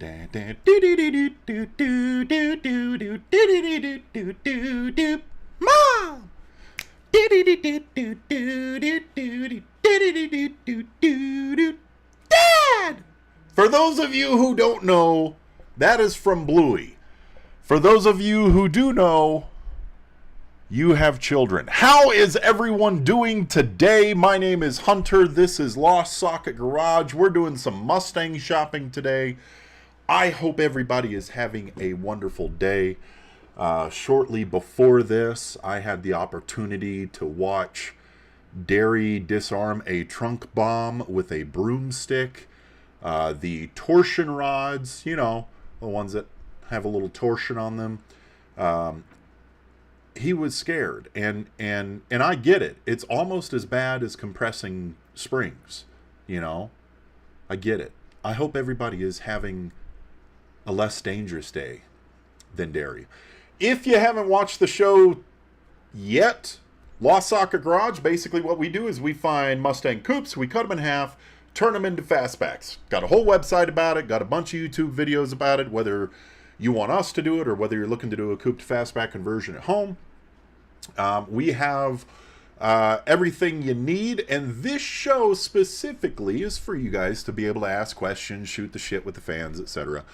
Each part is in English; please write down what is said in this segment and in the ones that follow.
Mom! Dad! For those of you who don't know, that is from Bluey. For those of you who do know, you have children. How is everyone doing today? My name is Hunter. This is Lost Socket Garage. We're doing some Mustang shopping today. I hope everybody is having a wonderful day. Shortly before this, I had the opportunity to watch Derry disarm a trunk bomb with a broomstick. The torsion rods, you know, the ones that have a little torsion on them. He was scared, and I get it. It's almost as bad as compressing springs, you know. I get it. I hope everybody is having a less dangerous day than Derry. If you haven't watched the show yet, Lost Socket Garage, basically what we do is we find Mustang coupes, we cut them in half, turn them into fastbacks. Got a whole website about it, got a bunch of YouTube videos about it, whether you want us to do it or whether you're looking to do a coupe to fastback conversion at home. We have everything you need, and this show specifically is for you guys to be able to ask questions, shoot the shit with the fans, etc.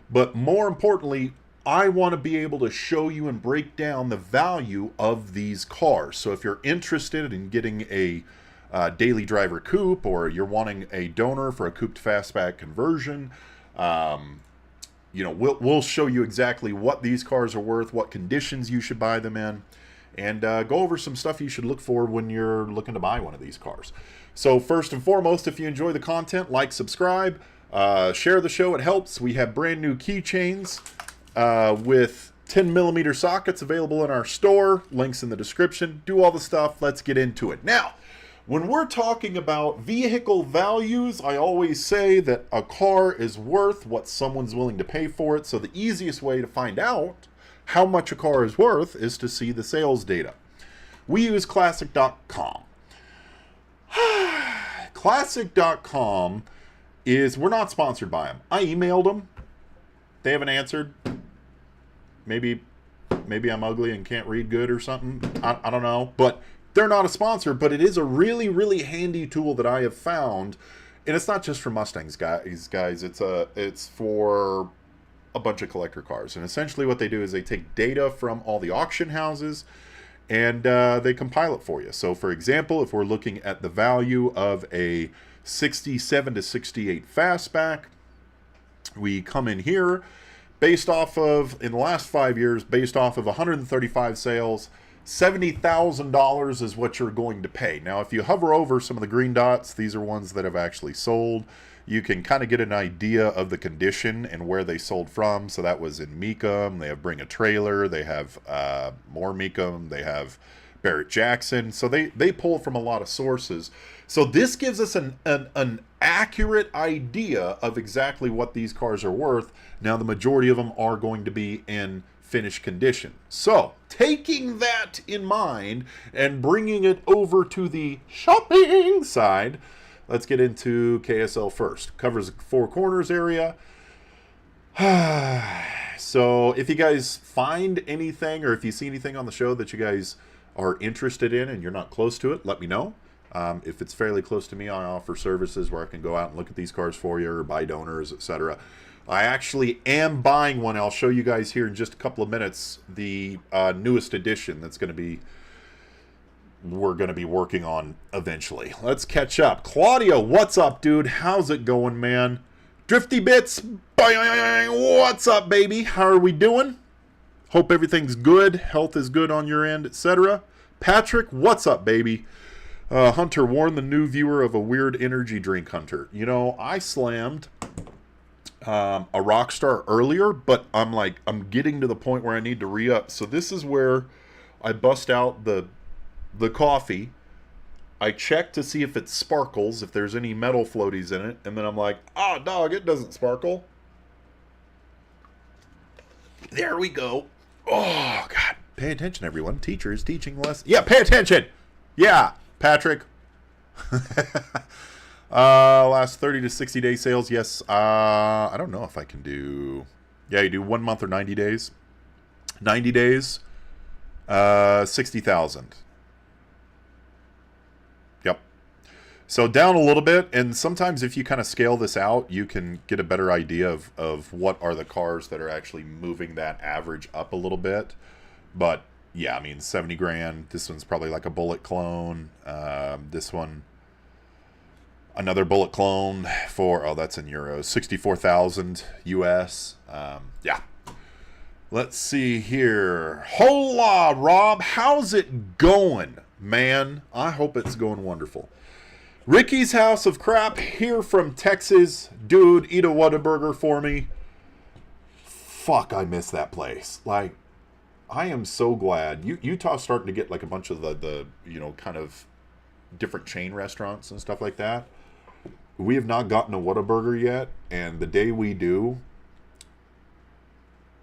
But more importantly, I want to be able to show you and break down the value of these cars. So if you're interested in getting a daily driver coupe, or you're wanting a donor for a coupe to fastback conversion, you know, we'll show you exactly what these cars are worth, what conditions you should buy them in, and go over some stuff you should look for when you're looking to buy one of these cars. So first and foremost, if you enjoy the content, like, subscribe, share the show. It helps. We have brand new keychains with 10mm sockets available in our store. Links in the description. Do all the stuff. Let's get into it. Now, when we're talking about vehicle values, I always say that a car is worth what someone's willing to pay for it. So the easiest way to find out how much a car is worth is to see the sales data. We use Classic.com. Classic.com is, we're not sponsored by them. I emailed them. They haven't answered. Maybe I'm ugly and can't read good or something. I don't know. But they're not a sponsor, but it is a really, really handy tool that I have found. And it's not just for Mustangs, guys. It's for a bunch of collector cars. And essentially what they do is they take data from all the auction houses and they compile it for you. So for example, if we're looking at the value of a 67 to 68 fastback, we come in here based off of, in the last 5 years, based off of 135 sales, $70,000 is what you're going to pay. Now, if you hover over some of the green dots, these are ones that have actually sold. You can kind of get an idea of the condition and where they sold from. So that was in Mecum. They have Bring a Trailer. They have more Mecum. They have Barrett Jackson. So they pull from a lot of sources. So this gives us an accurate idea of exactly what these cars are worth. Now, the majority of them are going to be in finished condition. So taking that in mind and bringing it over to the shopping side, let's get into KSL first. Covers the Four Corners area. So if you guys find anything, or if you see anything on the show that you guys are interested in and you're not close to it, let me know. If it's fairly close to me, I offer services where I can go out and look at these cars for you, or buy donors, etc. I actually am buying one. I'll show you guys here in just a couple of minutes the newest edition that's going to be, we're going to be working on eventually. Let's catch up. Claudio, what's up, dude? How's it going, man? Drifty Bits, what's up, baby? How are we doing? Hope everything's good. Health is good on your end, etc. Patrick, what's up, baby? Hunter, warn the new viewer of a weird energy drink, Hunter. You know, I slammed a Rockstar earlier, but I'm getting to the point where I need to re-up. So this is where I bust out the coffee. I check to see if it sparkles, if there's any metal floaties in it, and then I'm like, oh, dog, it doesn't sparkle. There we go. Oh, God. Pay attention, everyone. Teacher is teaching less. Yeah, pay attention. Yeah, Patrick. Last 30 to 60 day sales. Yes. I don't know if I can do. Yeah, you do 1 month or 90 days. 90 days. 60,000. Yep. So down a little bit, and sometimes if you kind of scale this out, you can get a better idea of what are the cars that are actually moving that average up a little bit. But yeah, I mean, 70 grand. This one's probably like a Bullet clone. This one, another Bullet clone for, oh, that's in euros, 64,000 US. Yeah. Let's see here. Hola, Rob. How's it going, man? I hope it's going wonderful. Ricky's House of Crap here from Texas. Dude, eat a Whataburger for me. Fuck, I miss that place. Like, I am so glad. Utah's starting to get like a bunch of the you know, kind of different chain restaurants and stuff like that. We have not gotten a Whataburger yet, and the day we do,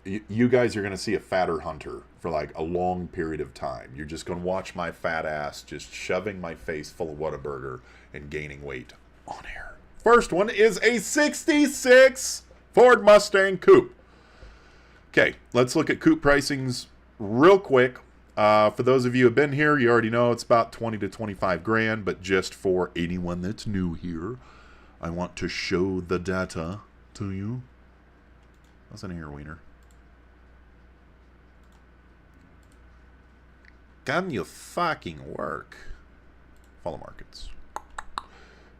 you guys are going to see a fatter hunter for like a long period of time. You're just going to watch my fat ass just shoving my face full of Whataburger and gaining weight on air. First one is a 66 Ford Mustang Coupe. Okay, let's look at Coupe pricings real quick. For those of you who have been here, you already know it's about 20 to 25 grand, but just for anyone that's new here, I want to show the data to you. What's in here, Wiener? Can you fucking work? Follow markets.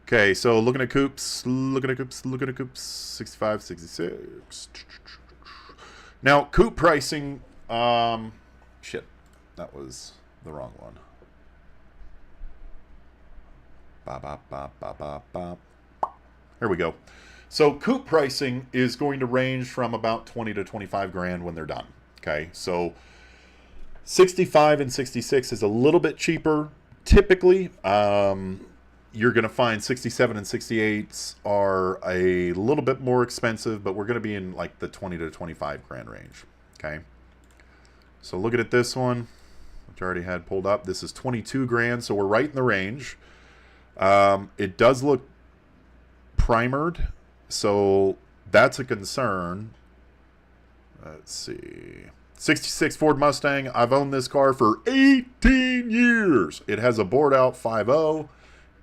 Okay, so looking at coupes, 65, 66. Now, coupe pricing, shit, that was the wrong one. Here we go. So coupe pricing is going to range from about 20 to 25 grand when they're done. Okay, so 65 and 66 is a little bit cheaper. Typically, you're going to find 67 and 68s are a little bit more expensive, but we're going to be in like the 20 to 25 grand range. Okay. So looking at this one, which I already had pulled up, this is 22 grand. So we're right in the range. It does look primered, so that's a concern. Let's see. 66 Ford Mustang. I've owned this car for 18 years. It has a bored out 5.0.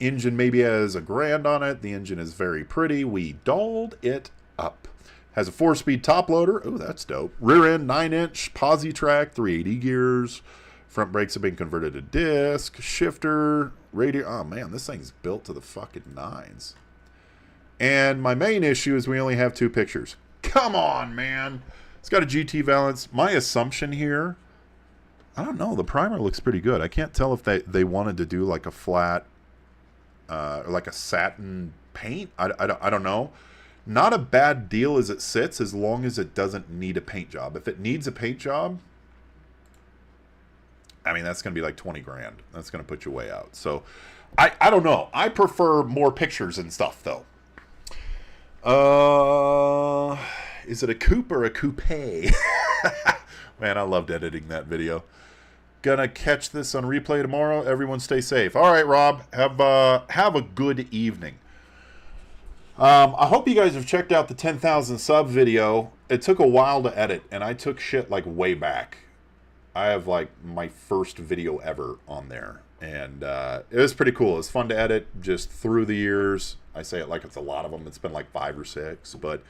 Engine maybe has a grand on it. The engine is very pretty. We dolled it up. Has a 4-speed top loader. Oh, that's dope. Rear end 9-inch posi track, 380 gears. Front brakes have been converted to disc. Shifter, radio. Oh man, this thing's built to the fucking nines. And my main issue is we only have 2 pictures. Come on, man. It's got a GT valance. My assumption here, I don't know. The primer looks pretty good. I can't tell if they wanted to do like a flat, like a satin paint. I don't know. Not a bad deal as it sits, as long as it doesn't need a paint job. If it needs a paint job, I mean, that's going to be like 20 grand. That's going to put you way out. So I don't know. I prefer more pictures and stuff though. Is it a coupe or a coupe? Man, I loved editing that video. Gonna catch this on replay tomorrow. Everyone stay safe. All right, Rob. Have a good evening. I hope you guys have checked out the 10,000 sub video. It took a while to edit, and I took shit like way back. I have like my first video ever on there, and it was pretty cool. It's fun to edit just through the years. I say it like it's a lot of them. It's been like 5 or 6, but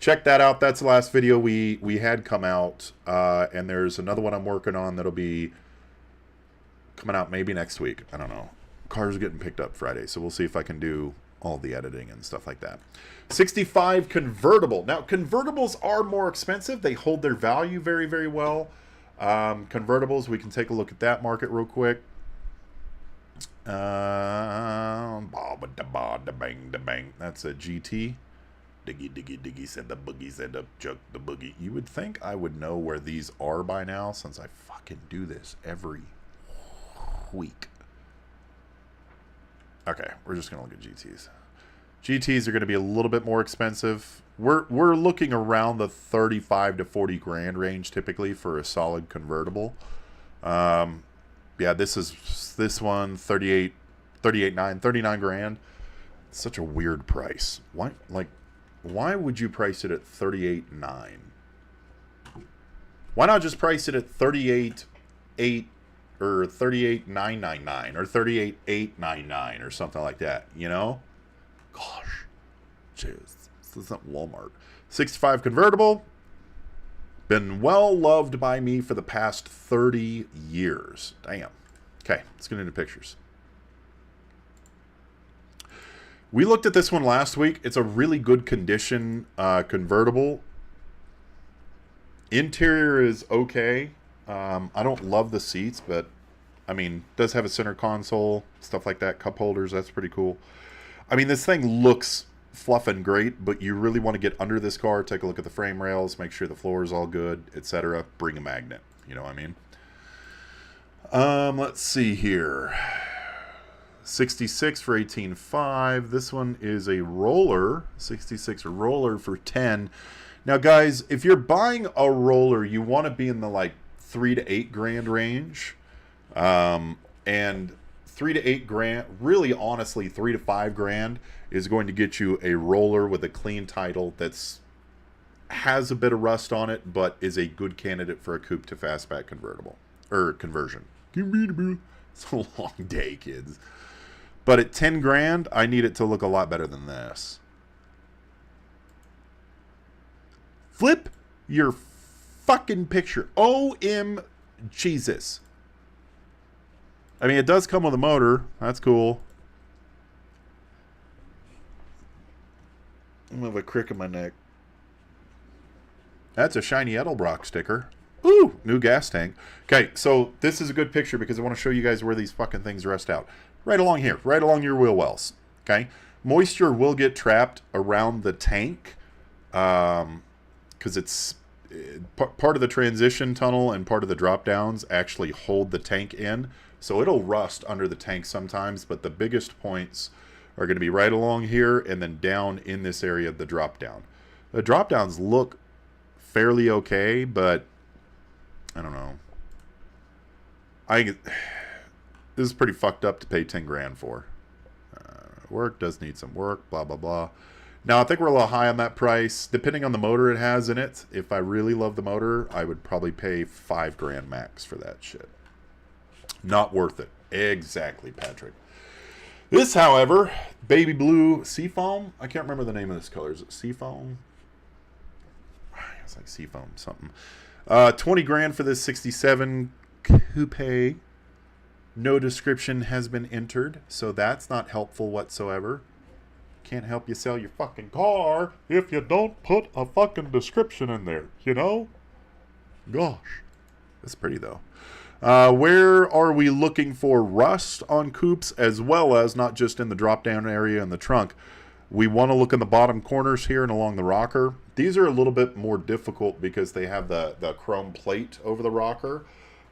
check that out. That's the last video we had come out, and there's another one I'm working on that'll be coming out maybe next week. I don't know. Cars are getting picked up Friday, so we'll see if I can do all the editing and stuff like that. 65 convertible. Now, convertibles are more expensive. They hold their value very, very well. Convertibles, we can take a look at that market real quick. That's a GT. Diggy said the boogie said the chuck the boogie. You would think I would know where these are by now, since I fucking do this every week. Okay, we're just gonna look at GTs. GTs are going to be a little bit more expensive. We're looking around the 35 to 40 grand range typically for a solid convertible. Yeah, this one 39 grand. Such a weird price. Why would you price it at $38,900? Why not just price it at $38,800 or $38,999 or $38,899 or something like that, you know? Gosh. Jeez. This isn't Walmart. 65 convertible. Been well loved by me for the past 30 years. Damn. Okay, let's get into pictures. We looked at this one last week. It's a really good condition convertible. Interior is okay. I don't love the seats, but I mean, does have a center console, stuff like that, cup holders, that's pretty cool. I mean, this thing looks fluffing great, but you really want to get under this car, take a look at the frame rails, make sure the floor is all good, etc. Bring a magnet, you know what I mean? Let's see here. 66 for 18.5. This one is a roller, 66 roller for 10. Now, guys, if you're buying a roller, you want to be in the like $3 to $8 grand range, and $3 to $8 grand, really, honestly, $3 to $5 grand is going to get you a roller with a clean title that's has a bit of rust on it, but is a good candidate for a coupe to fastback convertible or conversion. It's a long day, kids. But at 10 grand, I need it to look a lot better than this. Flip your fucking picture. OM Jesus. I mean, it does come with a motor. That's cool. I'm gonna have a crick in my neck. That's a shiny Edelbrock sticker. Ooh, new gas tank. Okay, so this is a good picture because I want to show you guys where these fucking things rust out. Right along here, right along your wheel wells. Okay, moisture will get trapped around the tank because it's part of the transition tunnel and part of the drop downs actually hold the tank in, so it'll rust under the tank sometimes. But the biggest points are going to be right along here and then down in this area of the drop down. The drop downs look fairly okay, but I don't know. This is pretty fucked up to pay 10 grand for. Work does need some work, blah, blah, blah. Now, I think we're a little high on that price. Depending on the motor it has in it, if I really love the motor, I would probably pay 5 grand max for that shit. Not worth it. Exactly, Patrick. This, however, baby blue seafoam. I can't remember the name of this color. Is it seafoam? It's like seafoam something. 20 grand for this 67 coupe. No description has been entered, so that's not helpful whatsoever. Can't help you sell your fucking car if you don't put a fucking description in there, you know? Gosh. That's pretty, though. Where are we looking for rust on coupes, as well as not just in the drop-down area in the trunk? We want to look in the bottom corners here and along the rocker. These are a little bit more difficult because they have the chrome plate over the rocker.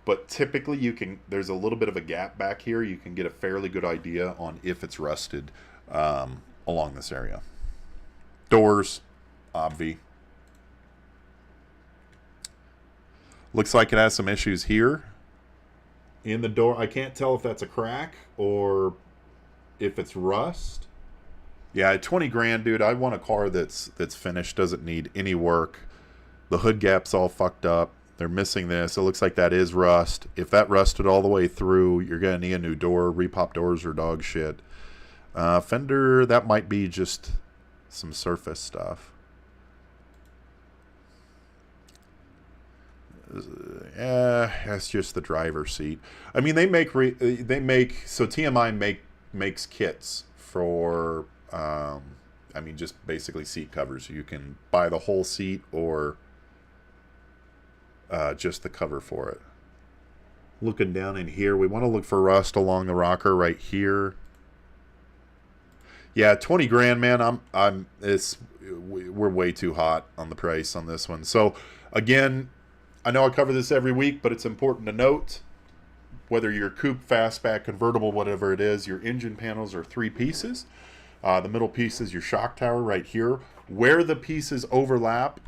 But typically there's a little bit of a gap back here. You can get a fairly good idea on if it's rusted along this area. Doors, obvi. Looks like it has some issues here. In the door, I can't tell if that's a crack or if it's rust. Yeah, 20 grand, dude. I want a car that's finished, doesn't need any work. The hood gap's all fucked up. They're missing this. It looks like that is rust. If that rusted all the way through, you're going to need a new door. Repop doors are dog shit. Fender, that might be just some surface stuff. That's just the driver's seat. I mean, so TMI makes kits for, I mean, just basically seat covers. You can buy the whole seat or just the cover for it. Looking down in here, we want to look for rust along the rocker right here. Yeah, 20 grand, man. We're way too hot on the price on this one. So again, I know I cover this every week, but it's important to note, whether you're coupe, fastback, convertible, whatever it is, your engine panels are 3 pieces. The middle piece is your shock tower right here. Where the pieces overlap,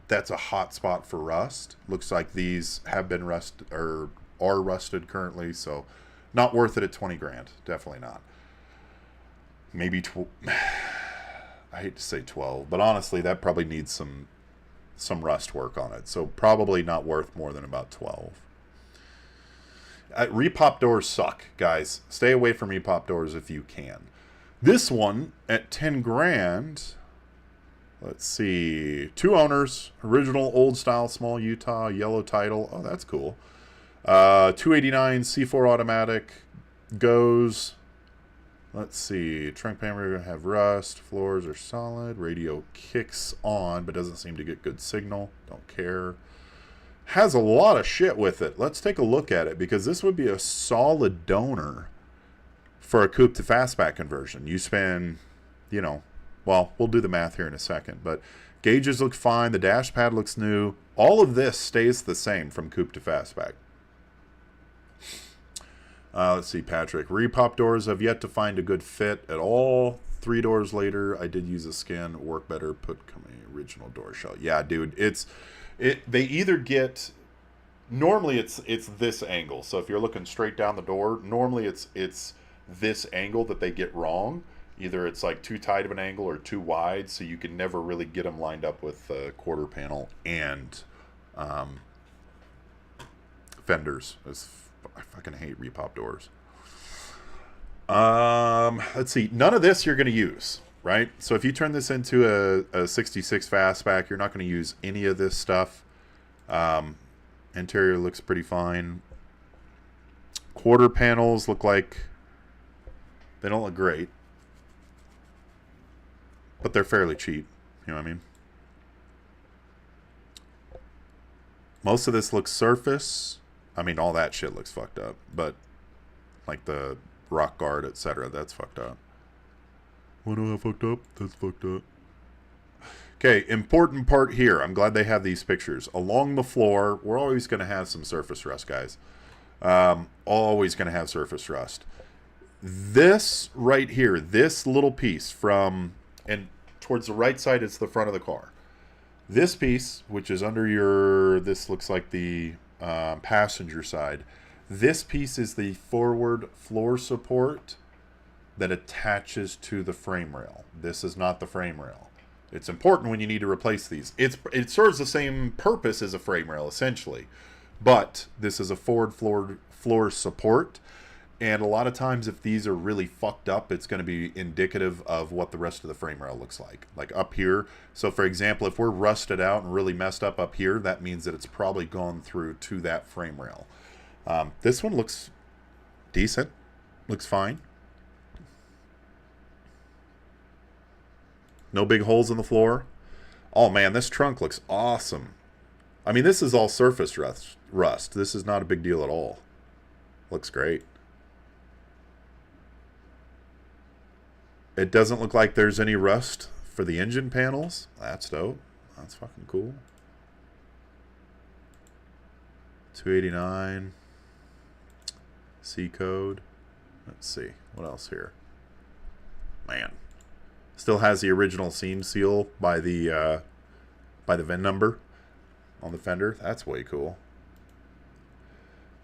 that's a hot spot for rust. Looks like these have been rusted or are rusted currently, so not worth it at 20 grand. Definitely not. maybe I hate to say 12, but honestly, that probably needs some rust work on it. So probably not worth more than about 12. Repop doors suck, guys. Stay away from repop doors if you can. This one at 10 grand. Let's see. 2 owners. Original old style small Utah yellow title. Oh, that's cool. 289 C4 automatic. Goes. Let's see. Trunk panel have rust. Floors are solid. Radio kicks on, but doesn't seem to get good signal. Don't care. Has a lot of shit with it. Let's take a look at it, because this would be a solid donor for a coupe to fastback conversion. You spend, you know, well, we'll do the math here in a second, but gauges look fine. The dash pad looks new. All of this stays the same from coupe to fastback. Let's see, Patrick. Repop doors have yet to find a good fit at all. 3 doors later, I did use a skin. Work better. Put original door shell. Yeah, dude. They either get, normally it's this angle. So if you're looking straight down the door, normally it's this angle that they get wrong. Either it's like too tight of an angle or too wide, so you can never really get them lined up with quarter panel and fenders. I fucking hate repop doors. Let's see. None of this you're going to use, right? So if you turn this into a 66 fastback, you're not going to use any of this stuff. Interior looks pretty fine. Quarter panels look like they don't look great, but they're fairly cheap. You know what I mean? Most of this looks surface. I mean, all that shit looks fucked up, but like the rock guard, etc., that's fucked up. What do I fucked up? That's fucked up. Okay, important part here. I'm glad they have these pictures. Along the floor, we're always going to have some surface rust, guys. Always going to have surface rust. This right here, this little piece from, and towards the right side, it's the front of the car. This piece, which is under your, this looks like the passenger side. This piece is the forward floor support that attaches to the frame rail. This is not the frame rail. It's important when you need to replace these. It serves the same purpose as a frame rail, essentially. But this is a forward floor support. And a lot of times if these are really fucked up, it's going to be indicative of what the rest of the frame rail looks like. Like up here. So for example, if we're rusted out and really messed up here, that means that it's probably gone through to that frame rail. This one looks decent. Looks fine. No big holes in the floor. Oh man, this trunk looks awesome. I mean, this is all surface rust. This is not a big deal at all. Looks great. It doesn't look like there's any rust for the engine panels. That's dope. That's fucking cool. 289. C code. Let's see. What else here? Man. Still has the original seam seal by the VIN number on the fender. That's way cool.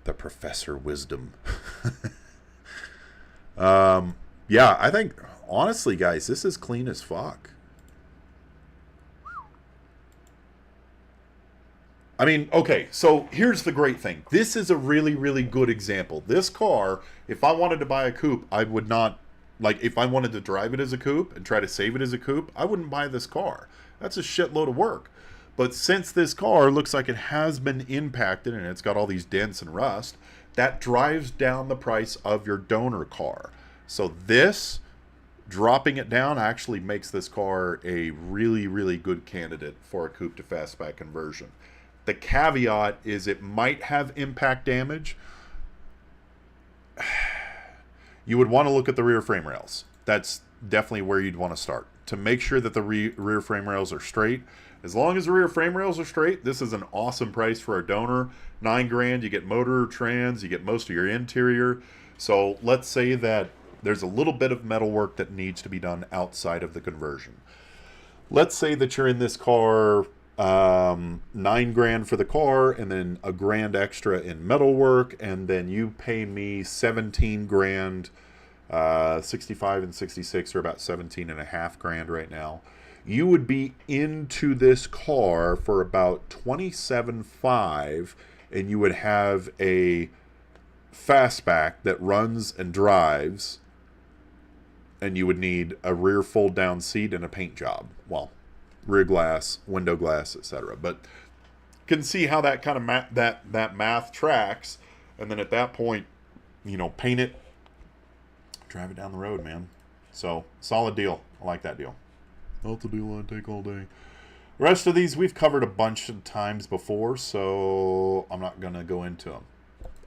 The Professor Wisdom. Yeah, I think, honestly, guys, this is clean as fuck. I mean, okay, so here's the great thing. This is a really, really good example. This car, if I wanted to buy a coupe, I would not, like, if I wanted to drive it as a coupe and try to save it as a coupe, I wouldn't buy this car. That's a shitload of work. But since this car looks like it has been impacted and it's got all these dents and rust, that drives down the price of your donor car. So this, dropping it down, actually makes this car a really, really good candidate for a coupe to fastback conversion. The caveat is it might have impact damage. You would want to look at the rear frame rails. That's definitely where you'd want to start, to make sure that the rear frame rails are straight. As long as the rear frame rails are straight, this is an awesome price for a donor. $9 grand, you get motor, trans, you get most of your interior. So let's say that there's a little bit of metal work that needs to be done outside of the conversion. Let's say that you're in this car, $9 grand for the car, and then $1 grand extra in metal work, and then you pay me 17 grand 65 and 66 are about 17.5 grand right now. You would be into this car for about 27.5, and you would have a fastback that runs and drives, and you would need a rear fold down seat and a paint job. Well, rear glass, window glass, etc. But you can see how that kind of that math tracks, and then at that point, you know, paint it, drive it down the road, man. So solid deal. I like that deal. That's a deal I'd take all day. The rest of these we've covered a bunch of times before, so I'm not going to go into them.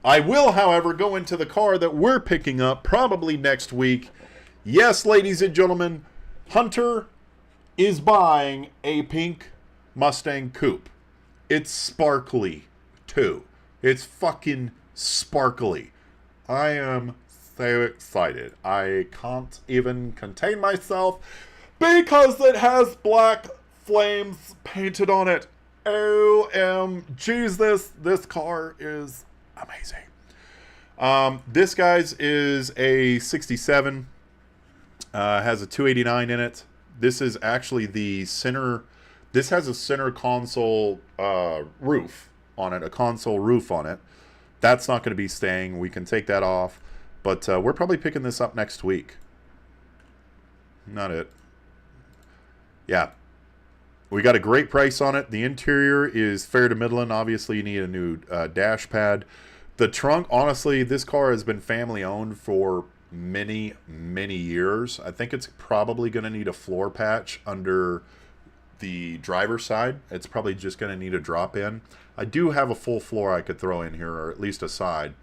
I will, however, go into the car that we're picking up probably next week. Yes, ladies and gentlemen, Hunter is buying a pink Mustang Coupe. It's sparkly, too. It's fucking sparkly. I am so excited. I can't even contain myself because it has black flames painted on it. OMG's, this car is amazing. This, guys, is a 67. Has a 289 in it. This is actually the center. This has a center console roof on it, a console roof on it. That's not going to be staying. We can take that off. But we're probably picking this up next week. Not it. Yeah. We got a great price on it. The interior is fair to middling. Obviously, you need a new dash pad. The trunk, honestly, this car has been family owned for many, many years. I think it's probably going to need a floor patch under the driver's side. It's probably just going to need a drop in. I do have a full floor I could throw in here, or at least a side.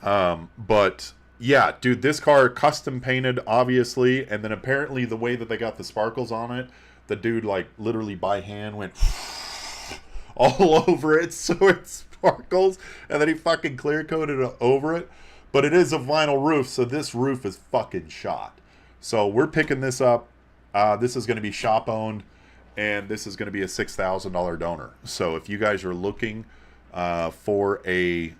But yeah, dude, this car custom painted, obviously, and then apparently the way that they got the sparkles on it, the dude like literally by hand went all over it so it sparkles, and then he fucking clear coated over it. But it is a vinyl roof, so this roof is fucking shot. So we're picking this up. This is going to be shop owned, and this is going to be a $6,000 donor. So if you guys are looking for a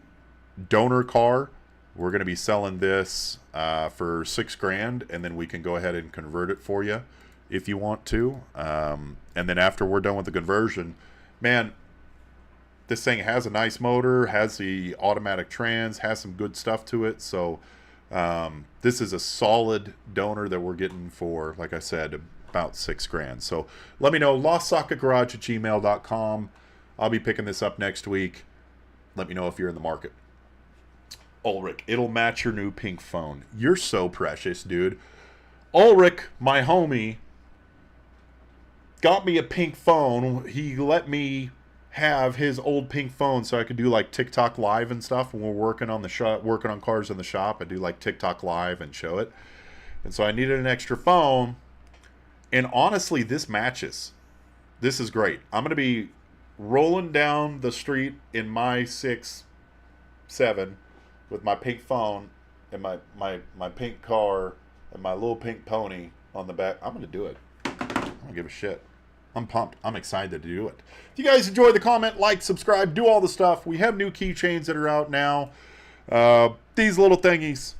donor car, we're going to be selling this for $6 grand, and then we can go ahead and convert it for you if you want to. And then after we're done with the conversion, man, this thing has a nice motor, has the automatic trans, has some good stuff to it. So this is a solid donor that we're getting for, like I said, about $6 grand. So let me know, LostSocketGarage@gmail.com. I'll be picking this up next week. Let me know if you're in the market. Ulrich, it'll match your new pink phone. You're so precious, dude. Ulrich, my homie, got me a pink phone. He let me have his old pink phone so I could do like TikTok live and stuff when we're working on the shop, working on cars in the shop. I do like TikTok live and show it. And so I needed an extra phone. And honestly, this matches. This is great. I'm going to be rolling down the street in my 6-7 with my pink phone and my pink car and my little pink pony on the back. I'm going to do it. I don't give a shit. I'm pumped. I'm excited to do it. If you guys enjoyed the comment, like, subscribe, do all the stuff. We have new keychains that are out now. These little thingies.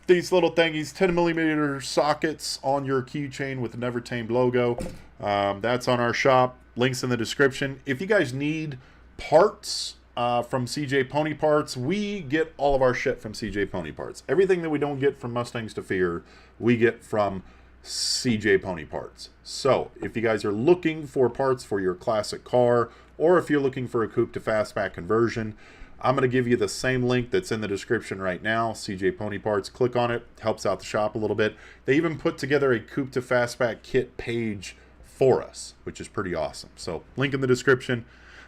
10mm sockets on your keychain with the Never Tamed logo. That's on our shop. Links in the description. If you guys need parts from CJ Pony Parts, we get all of our shit from CJ Pony Parts. Everything that we don't get from Mustangs to Fear, we get from CJ Pony Parts. So if you guys are looking for parts for your classic car, or if you're looking for a coupe to fastback conversion, I'm going to give you the same link that's in the description right now, CJ Pony Parts. Click on it. Helps out the shop a little bit. They even put together a coupe to fastback kit page for us, which is pretty awesome. So link in the description.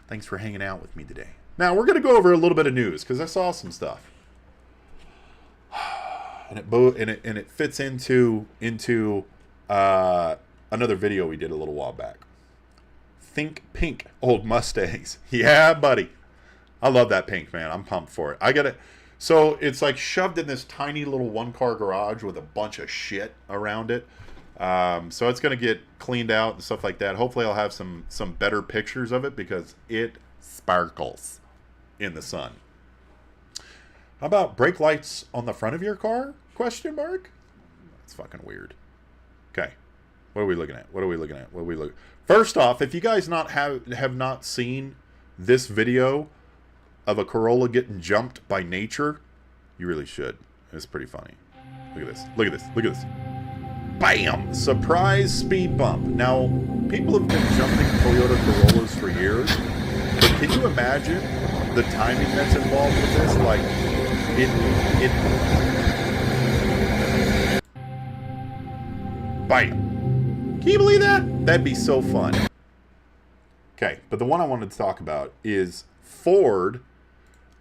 Thanks for hanging out with me today. Now we're going to go over a little bit of news because I saw some stuff. And it fits into another video we did a little while back. Think pink old Mustangs. Yeah, buddy. I love that pink, man. I'm pumped for it. I got it. So it's like shoved in this tiny little one-car garage with a bunch of shit around it. So it's going to get cleaned out and stuff like that. Hopefully I'll have some better pictures of it because it sparkles in the sun. How about brake lights on the front of your car? Question mark? That's fucking weird. Okay. What are we looking at? What are we looking at? What are we looking? First off, if you guys have not seen this video of a Corolla getting jumped by nature, you really should. It's pretty funny. Look at this. Look at this. Look at this. Bam! Surprise speed bump. Now, people have been jumping Toyota Corollas for years, but can you imagine the timing that's involved with this? Like, bam! Can you believe that? That'd be so fun. Okay, but the one I wanted to talk about is Ford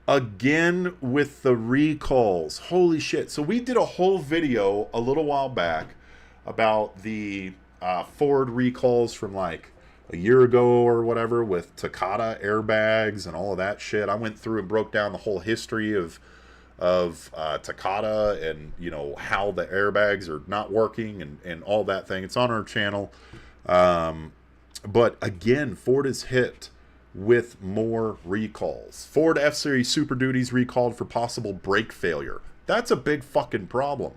again with the recalls. Holy shit. So we did a whole video a little while back about the Ford recalls from like a year ago or whatever with Takata airbags and all of that shit. I went through and broke down the whole history of Takata and, you know, how the airbags are not working and all that thing. It's on our channel. But again, Ford is hit with more recalls. Ford F-Series Super Duties recalled for possible brake failure. That's a big fucking problem.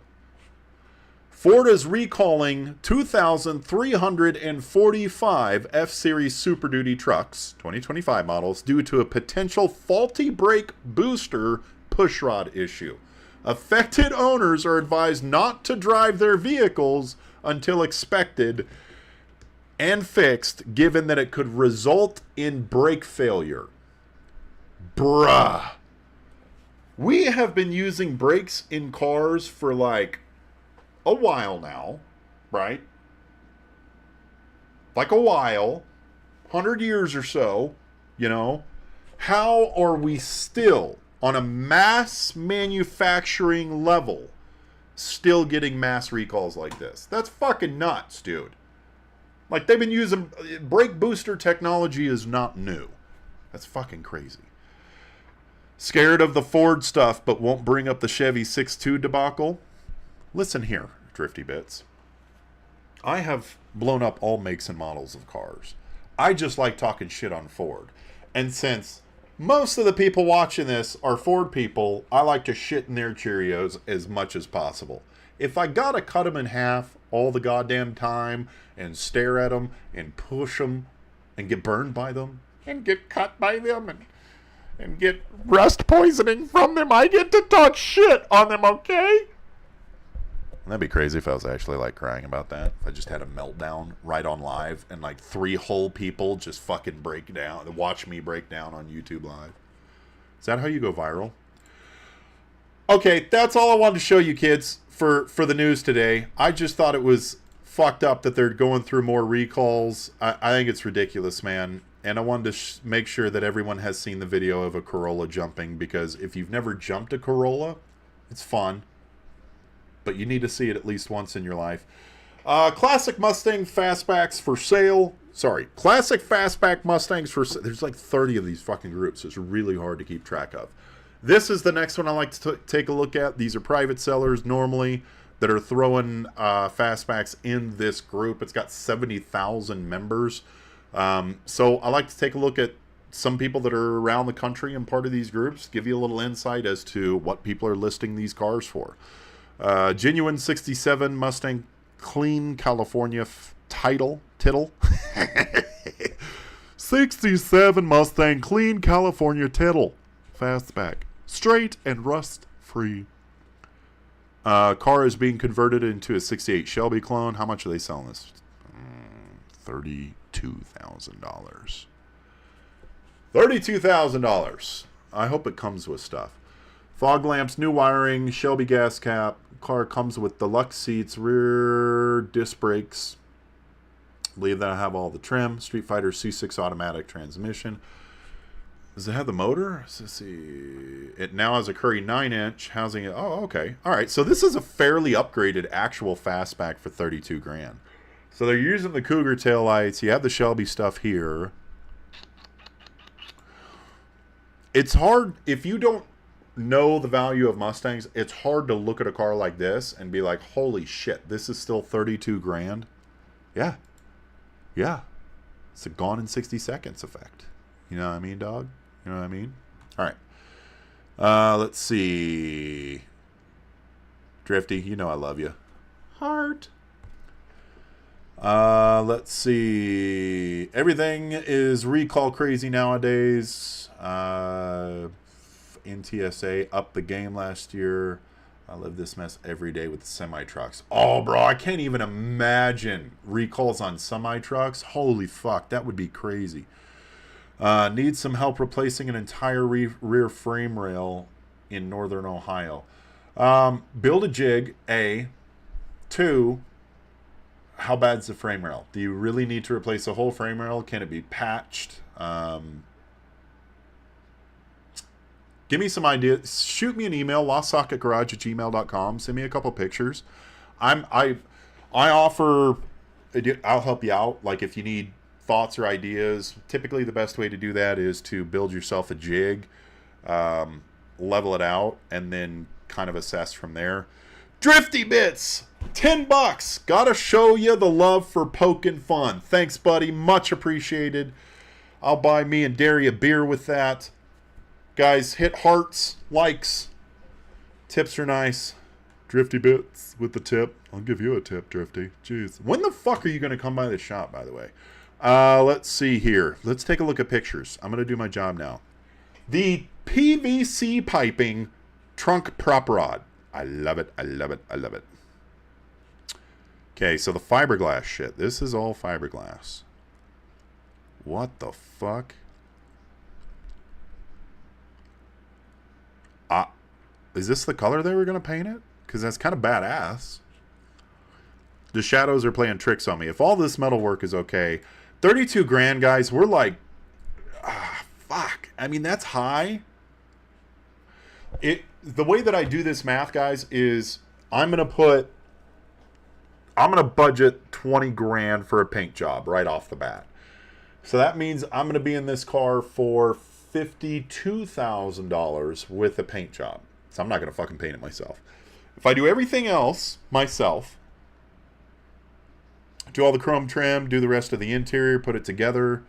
Ford is recalling 2,345 F-Series Super Duty trucks, 2025 models, due to a potential faulty brake booster pushrod issue. Affected owners are advised not to drive their vehicles until inspected and fixed, given that it could result in brake failure. Bruh. We have been using brakes in cars for like a while now, right? Like a while, 100 years or so, you know. How are we still, on a mass manufacturing level, still getting mass recalls like this? That's fucking nuts, dude. Like, they've been using... brake booster technology is not new. That's fucking crazy. Scared of the Ford stuff, but won't bring up the Chevy 6.2 debacle? Listen here, Drifty Bits. I have blown up all makes and models of cars. I just like talking shit on Ford. And since most of the people watching this are Ford people, I like to shit in their Cheerios as much as possible. If I gotta cut them in half all the goddamn time and stare at them and push them and get burned by them and get cut by them and get rust poisoning from them, I get to talk shit on them, okay? That'd be crazy if I was actually like crying about that. If I just had a meltdown right on live and like 3 whole people just fucking break down, watch me break down on YouTube Live. Is that how you go viral? Okay, that's all I wanted to show you kids for the news today. I just thought it was fucked up that they're going through more recalls. I think it's ridiculous, man. And I wanted to make sure that everyone has seen the video of a Corolla jumping, because if you've never jumped a Corolla, it's fun. But you need to see it at least once in your life. Classic Mustang Fastbacks for sale. Sorry, Classic Fastback Mustangs for sale. There's like 30 of these fucking groups. It's really hard to keep track of. This is the next one I like to take a look at. These are private sellers normally that are throwing Fastbacks in this group. It's got 70,000 members. So I like to take a look at some people that are around the country and part of these groups, give you a little insight as to what people are listing these cars for. Genuine 67 Mustang Clean California tittle. 67 Mustang Clean California tittle. Fastback. Straight and rust free. Car is being converted into a 68 Shelby clone. How much are they selling this? $32,000. $32,000. I hope it comes with stuff. Fog lamps, new wiring, Shelby gas cap. Car comes with deluxe seats, rear disc brakes. Believe that I have all the trim. Street Fighter C6 automatic transmission. Does it have the motor? Let's see. It now has a Curry 9-inch housing. Oh, okay. All right. So this is a fairly upgraded actual fastback for 32 grand. So they're using the Cougar taillights. You have the Shelby stuff here. It's hard if you don't know the value of Mustangs. It's hard to look at a car like this and be like, "Holy shit, this is still 32 grand." Yeah. Yeah. It's a gone in 60 seconds effect. You know what I mean, dog? You know what I mean? All right. Let's see. Drifty, you know I love you. Heart. Let's see. Everything is recall crazy nowadays. NTSA upped the game last year. I live this mess every day with semi-trucks. Oh, bro, I can't even imagine recalls on semi-trucks. Holy fuck, that would be crazy. Need some help replacing an entire rear frame rail in northern Ohio. Build a jig, A. 2, how bad's the frame rail? Do you really need to replace the whole frame rail? Can it be patched? Give me some ideas. Shoot me an email, LostSocketGarage@gmail.com. Send me a couple pictures. I offer, I'll help you out. Like if you need thoughts or ideas, typically the best way to do that is to build yourself a jig, level it out, and then kind of assess from there. Drifty Bits, $10. Gotta show you the love for poking fun. Thanks, buddy. Much appreciated. I'll buy me and Derry a beer with that. Guys, hit hearts, likes. Tips are nice. Drifty Bits with the tip. I'll give you a tip, Drifty. Jeez. When the fuck are you going to come by the shop, by the way? Let's see here. Let's take a look at pictures. I'm going to do my job now. The PVC piping trunk prop rod. I love it. I love it. I love it. Okay, so the fiberglass shit. This is all fiberglass. What the fuck? Is this the color they were going to paint it? Because that's kind of badass. The shadows are playing tricks on me. If all this metal work is okay, 32 grand, guys, we're like, fuck. I mean, that's high. The way that I do this math, guys, is I'm going to budget 20 grand for a paint job right off the bat. So that means I'm going to be in this car for $52,000 with a paint job. So I'm not going to fucking paint it myself. If I do everything else myself, do all the chrome trim, do the rest of the interior, put it together,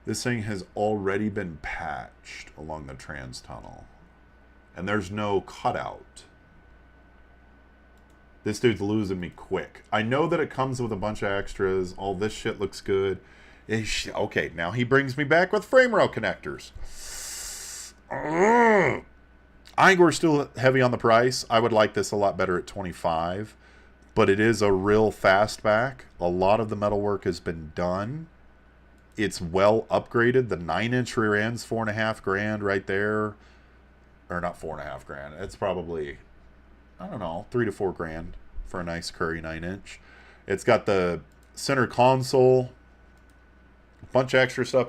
this thing has already been patched along the trans tunnel. And there's no cutout. This dude's losing me quick. I know that it comes with a bunch of extras. All this shit looks good. Okay, now he brings me back with frame rail connectors. I think we're still heavy on the price. I would like this a lot better at 25, but it is a real fastback. A lot of the metal work has been done. It's well upgraded. The 9-inch rear end's $4.5 grand right there, or not $4.5 grand. It's probably, I don't know, $3 to $4 grand for a nice Curry 9-inch. It's got the center console, a bunch of extra stuff.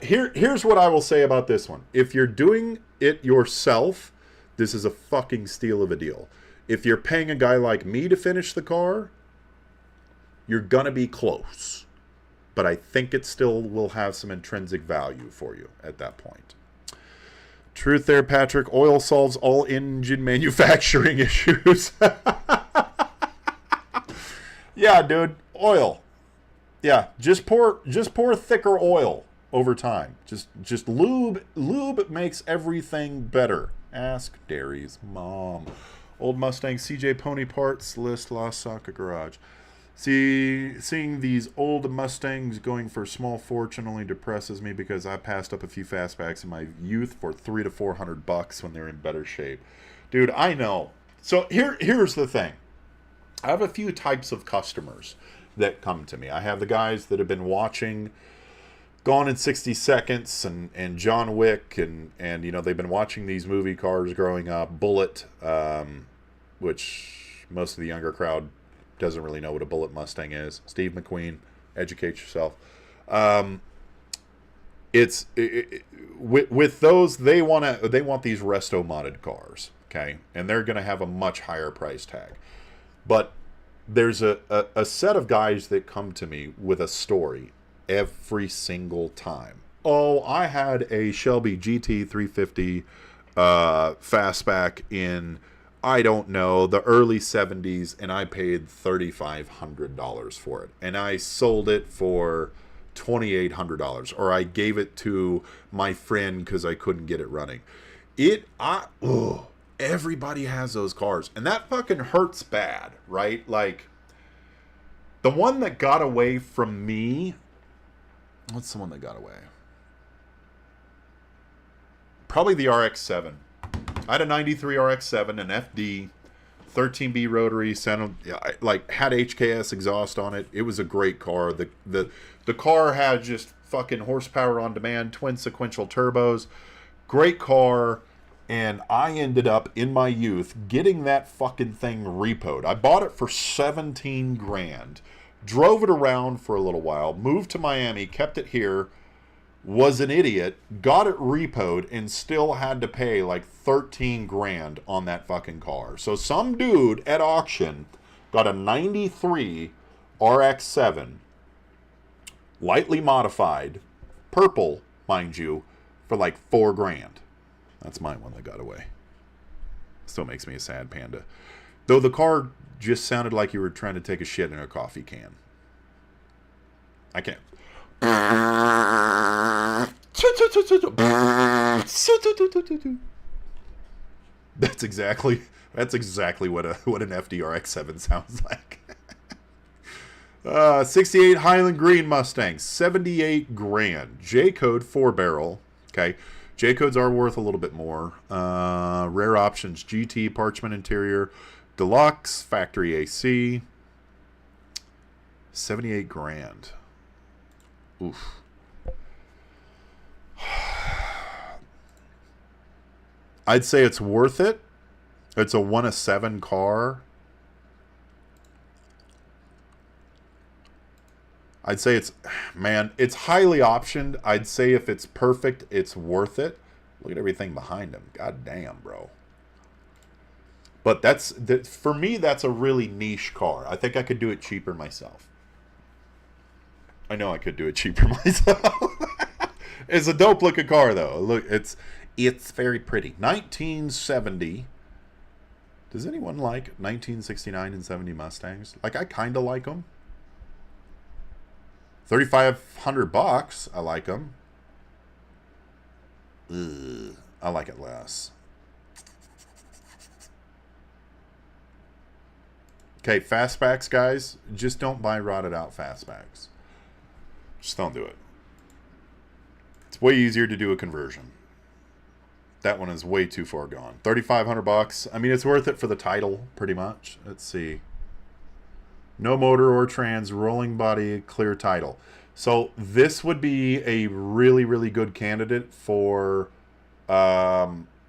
Here's what I will say about this one. If you're doing it yourself, this is a fucking steal of a deal. If you're paying a guy like me to finish the car, you're gonna be close. But I think it still will have some intrinsic value for you at that point. Truth there, Patrick. Oil solves all engine manufacturing issues. Yeah, dude. Oil. Yeah, just pour thicker oil over time. Just lube makes everything better. Ask Derry's mom. Old Mustang CJ Pony parts list Lost Socket Garage. Seeing these old Mustangs going for a small fortune only depresses me because I passed up a few fastbacks in my youth for $300 to $400 when they're in better shape. Dude, I know. So here's the thing. I have a few types of customers that come to me. I have the guys that have been watching Gone in 60 Seconds and John Wick and you know, they've been watching these movie cars growing up. Bullet, which most of the younger crowd doesn't really know what a Bullet Mustang is. Steve McQueen, educate yourself. With those, they want these resto modded cars, okay, and they're going to have a much higher price tag. But there's a set of guys that come to me with a story every single time. Oh, I had a Shelby GT350 fastback in, I don't know, the early 70s, and I paid $3,500 for it. And I sold it for $2,800, or I gave it to my friend because I couldn't get it running. Everybody has those cars. And that fucking hurts bad, right? Like, the one that got away from me... What's the one that got away? Probably the RX-7. I had a 93 RX-7, an FD, 13B rotary, sounded, like, had HKS exhaust on it. It was a great car. The car had just fucking horsepower on demand, twin sequential turbos. Great car. And I ended up, in my youth, getting that fucking thing repoed. I bought it for 17 grand. Drove it around for a little while. Moved to Miami. Kept it here. Was an idiot. Got it repoed. And still had to pay like 13 grand on that fucking car. So some dude at auction got a 93 RX-7. Lightly modified. Purple, mind you. For like 4 grand. That's my one that got away. Still makes me a sad panda. Though the car just sounded like you were trying to take a shit in a coffee can. I can't. That's exactly what an FDRX7 sounds like. 68 Highland Green Mustang, 78 grand. J-code 4-barrel. Okay. J-codes are worth a little bit more. Rare options, GT, parchment interior, deluxe, factory AC. 78 grand. Oof. I'd say it's worth it. It's a 1-of-7 car. I'd say it's highly optioned. I'd say if it's perfect, it's worth it. Look at everything behind him. God damn, bro. But for me, that's a really niche car. I think I could do it cheaper myself. I know I could do it cheaper myself. It's a dope looking car, though. Look, it's very pretty. 1970. Does anyone like 1969 and 70 Mustangs? Like, I kind of like them. $3,500. I like them. Ugh, I like it less. Okay, fastbacks, guys. Just don't buy rotted out fastbacks. Just don't do it. It's way easier to do a conversion. That one is way too far gone. $3,500. I mean, it's worth it for the title, pretty much. Let's see. No motor or trans, rolling body, clear title. So this would be a really, really good candidate for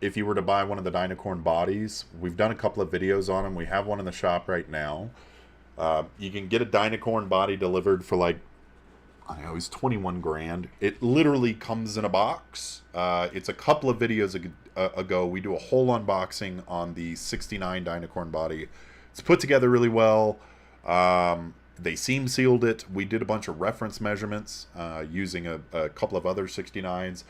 if you were to buy one of the Dynacorn bodies. We've done a couple of videos on them. We have one in the shop right now. You can get a Dynacorn body delivered for like, I don't know, it's 21 grand. It literally comes in a box. It's a couple of videos ago. We do a whole unboxing on the 69 Dynacorn body. It's put together really well. They seam sealed it. We did a bunch of reference measurements using a couple of other 69s.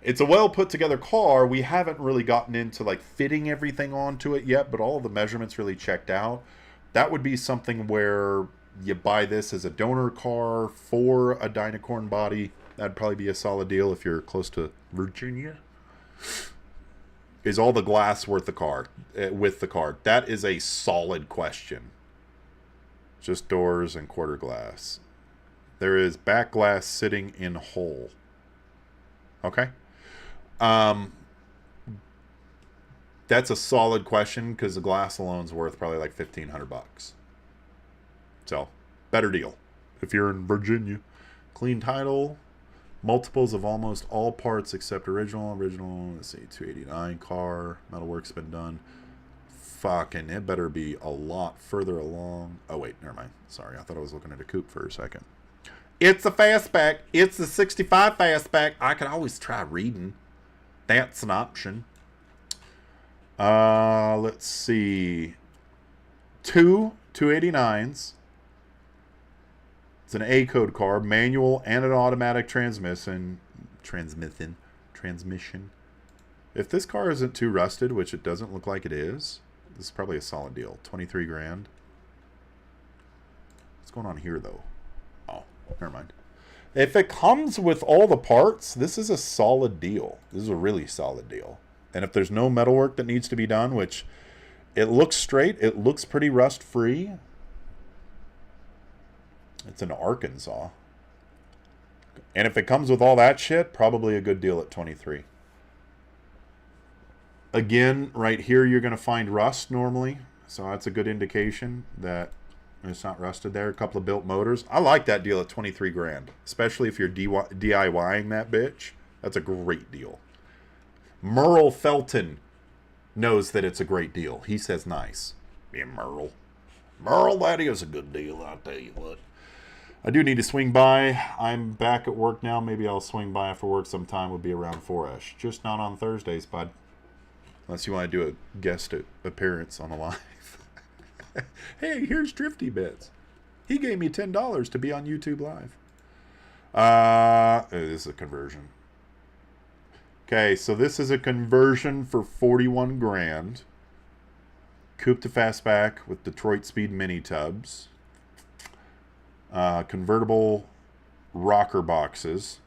It's a well put together car. We haven't really gotten into like fitting everything onto it yet, but all of the measurements really checked out. That would be something where you buy this as a donor car for a Dynacorn body. That'd probably be a solid deal if you're close to Virginia. Is all the glass worth the car with the car? That is a solid question. Just doors and quarter glass. There is back glass sitting in hole. Okay. That's a solid question because the glass alone's worth probably like $1,500. So, better deal. If you're in Virginia. Clean title. Multiples of almost all parts except original. Let's see, 289 car. Metalwork's been done. Fucking, it better be a lot further along. Oh, wait, never mind. Sorry, I thought I was looking at a coupe for a second. It's a fastback. It's the 65 fastback. I could always try reading. That's an option. Let's see. 289s. It's an A-code car. Manual and an automatic transmission. If this car isn't too rusted, which it doesn't look like it is, this is probably a solid deal. 23 grand. What's going on here, though? Oh, never mind. If it comes with all the parts, this is a solid deal. This is a really solid deal. And if there's no metalwork that needs to be done, which it looks straight, it looks pretty rust-free. It's in Arkansas. And if it comes with all that shit, probably a good deal at $23. Again, right here you're going to find rust normally. So that's a good indication that it's not rusted there. A couple of built motors. I like that deal at 23 grand, especially if you're DIYing that bitch. That's a great deal. Merle Felton knows that it's a great deal. He says nice. Yeah, Merle. Merle, that is a good deal, I'll tell you what. I do need to swing by. I'm back at work now. Maybe I'll swing by after work sometime. We'll be around 4-ish. Just not on Thursdays, bud. Unless you want to do a guest appearance on the live. Hey, here's Drifty Bits. He gave me $10 to be on YouTube Live. This is a conversion. Okay, so this is a conversion for 41 grand. Coupe to Fastback with Detroit Speed mini tubs. Convertible rocker boxes.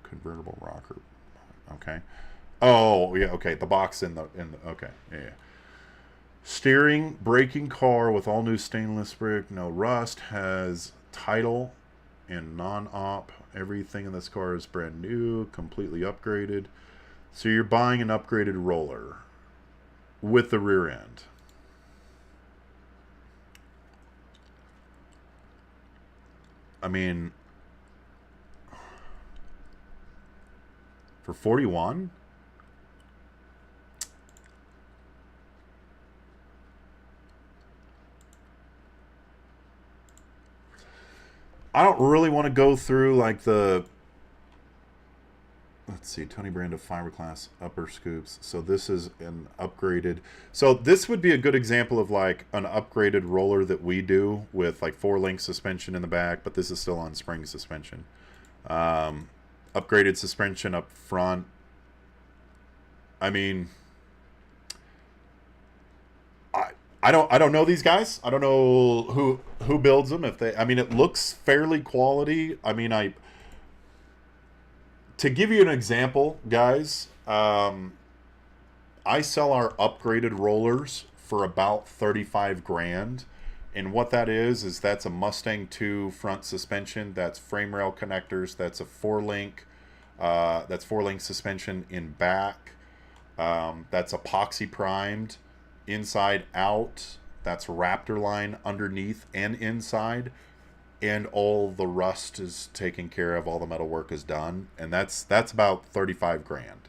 Convertible rocker. Okay. Oh, yeah, okay. The box in the okay. Yeah. Steering, braking car with all new stainless brick, no rust, has title and non-op. Everything in this car is brand new, completely upgraded. So you're buying an upgraded roller with the rear end. I mean, for 41? I don't really want to go through like the, let's see, Tony Brando fiberglass upper scoops. So this is an upgraded. So this would be a good example of like an upgraded roller that we do with like 4-link suspension in the back, but this is still on spring suspension. Upgraded suspension up front. I mean, I don't know these guys. I don't know who builds them. If they, I mean, it looks fairly quality. I mean, to give you an example, guys, I sell our upgraded rollers for about 35 grand. And what that is that's a Mustang 2 front suspension. That's frame rail connectors. That's a 4-link. That's 4-link suspension in back. That's epoxy primed inside out. That's Raptor line underneath and inside. And all the rust is taken care of. All the metal work is done. And that's about 35 grand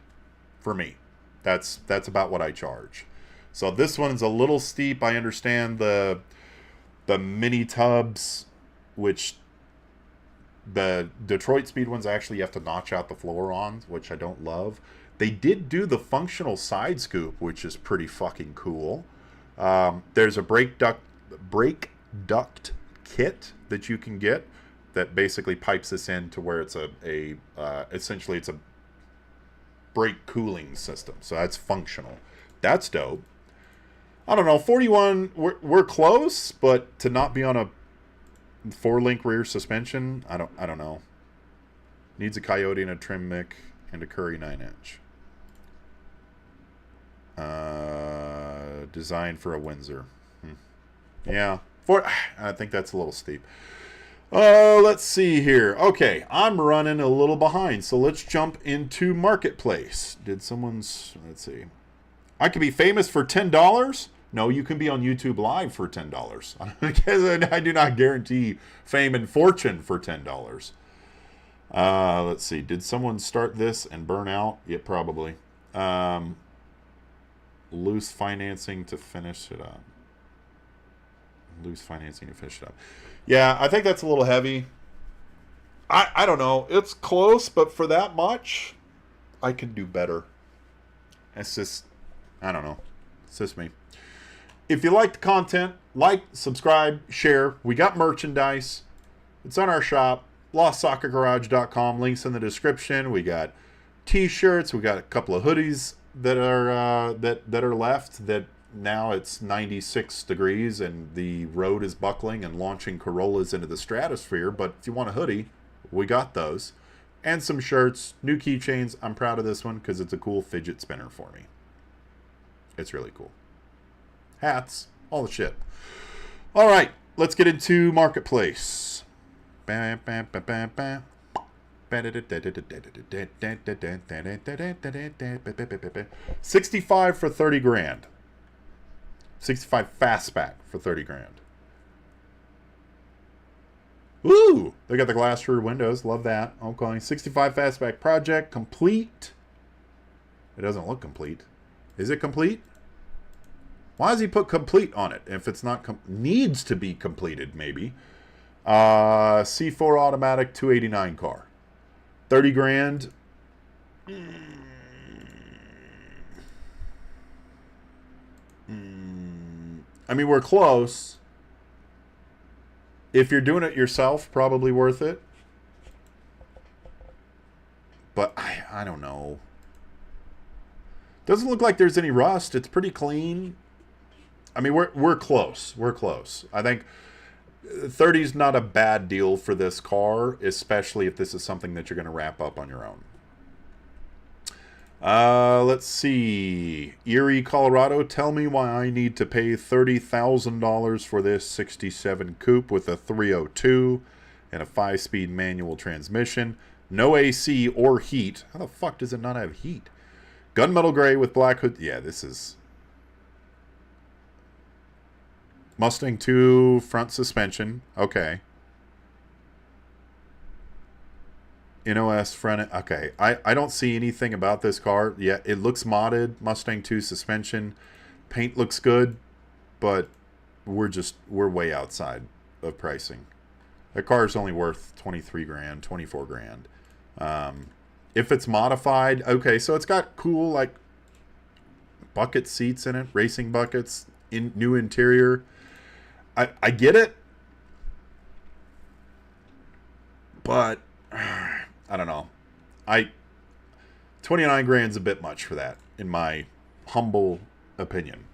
for me. That's about what I charge. So this one's a little steep. I understand the mini tubs, which the Detroit Speed ones actually you have to notch out the floor on, which I don't love. They did do the functional side scoop, which is pretty fucking cool. There's a brake duct kit that you can get that basically pipes this in to where it's essentially it's a brake cooling system. So that's functional. That's dope. I don't know, 41, we're close, but to not be on a 4-link rear suspension, I don't know. Needs a Coyote and a trim mic and a Curry 9-inch. Designed for a Windsor. Yeah, I think that's a little steep. Let's see here. Okay, I'm running a little behind, so let's jump into Marketplace. Let's see. I could be famous for $10? No, you can be on YouTube Live for $10. Because I do not guarantee fame and fortune for $10. Let's see. Did someone start this and burn out? Yeah, probably. Loose financing to finish it up. Yeah, I think that's a little heavy. I don't know. It's close, but for that much, I can do better. It's just, I don't know. It's just me. If you like the content, like, subscribe, share. We got merchandise. It's on our shop, LostSocketGarage.com. Links in the description. We got t-shirts. We got a couple of hoodies that are left. That now it's 96 degrees and the road is buckling and launching Corollas into the stratosphere. But if you want a hoodie, we got those. and some shirts, new keychains. I'm proud of this one because it's a cool fidget spinner for me. It's really cool. Hats, all the shit. All right, let's get into Marketplace. 65 for 30 grand. 65 Fastback for 30 grand. Ooh, they got the glass rear windows. Love that. Okay, 65 Fastback project complete. It doesn't look complete. Is it complete? Why does he put complete on it if it's not needs to be completed? Maybe. C4 automatic 289 car. 30 grand. I mean, we're close. If you're doing it yourself, probably worth it. But I don't know. Doesn't look like there's any rust. It's pretty clean. I mean, we're close. We're close. I think 30 is not a bad deal for this car, especially if this is something that you're going to wrap up on your own. Let's see. Erie, Colorado. Tell me why I need to pay $30,000 for this 67 coupe with a 302 and a 5-speed manual transmission. No AC or heat. How the fuck does it not have heat? Gunmetal gray with black hood. Yeah, this is Mustang 2 front suspension. Okay. NOS front. Okay. I don't see anything about this car. Yeah, it looks modded. Mustang 2 suspension. Paint looks good, but we're way outside of pricing. The car is only worth 23 grand, 24 grand. If it's modified, okay, so it's got cool like bucket seats in it, racing buckets, new interior. I get it, but I don't know. 29 grand's a bit much for that, in my humble opinion.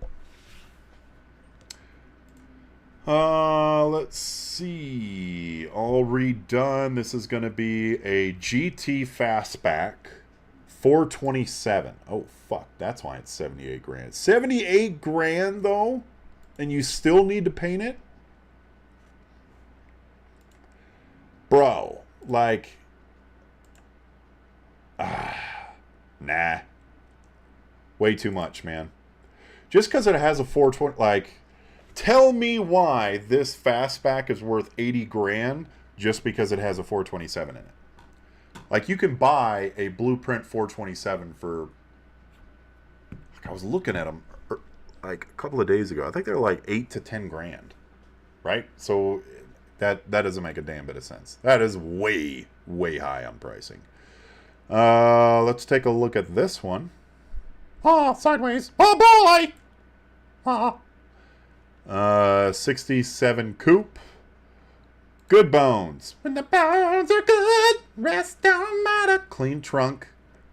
Let's see. All redone. This is going to be a GT Fastback 427. Oh, fuck. That's why it's 78 grand. 78 grand, though? And you still need to paint it? Bro, like... nah. Way too much, man. Just because it has a 420... Like... Tell me why this Fastback is worth 80 grand just because it has a 427 in it. Like, you can buy a blueprint 427 for... Like, I was looking at them like a couple of days ago. I think they're like 8 to 10 grand. Right? So that doesn't make a damn bit of sense. That is way, way high on pricing. Let's take a look at this one. Oh, sideways. Oh, boy! Oh. 67 coupe. Good bones. When the bones are good, rest don't matter. Clean trunk,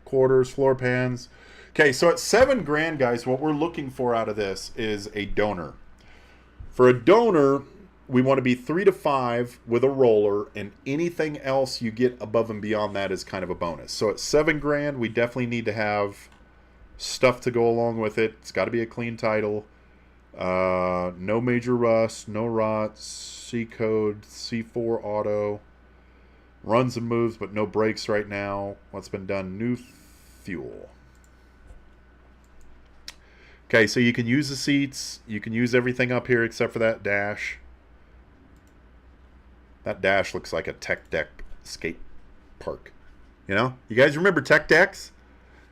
quarters, floor pans. Okay, so at 7 grand, guys, what we're looking for out of this is a donor. For a donor, we want to be 3 to 5 with a roller, and anything else you get above and beyond that is kind of a bonus. So at 7 grand, we definitely need to have stuff to go along with it. It's got to be a clean title. No major rust, no rots, C code, C4 auto, runs and moves, but no brakes right now. What's been done? New fuel. Okay, so you can use the seats. You can use everything up here except for that dash. That dash looks like a tech deck skate park. You know? You guys remember tech decks?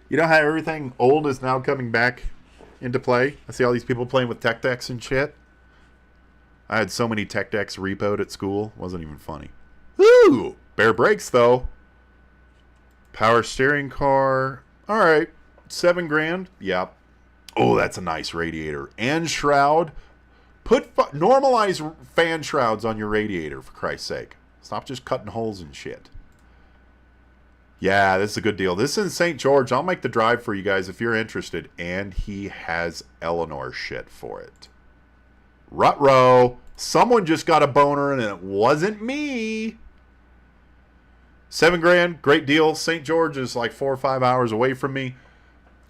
You know how everything old is now coming back into play? I see all these people playing with tech decks and shit. I had so many tech decks repoed at school. Wasn't even funny. Woo! Bare brakes, though. Power steering car. All right. 7 grand. Yep. Oh, that's a nice radiator. And shroud. Normalize fan shrouds on your radiator, for Christ's sake. Stop just cutting holes and shit. Yeah, this is a good deal. This is in St. George. I'll make the drive for you guys if you're interested. And he has Eleanor shit for it. Ruh-roh. Someone just got a boner and it wasn't me. $7,000, great deal. St. George is like 4 or 5 hours away from me.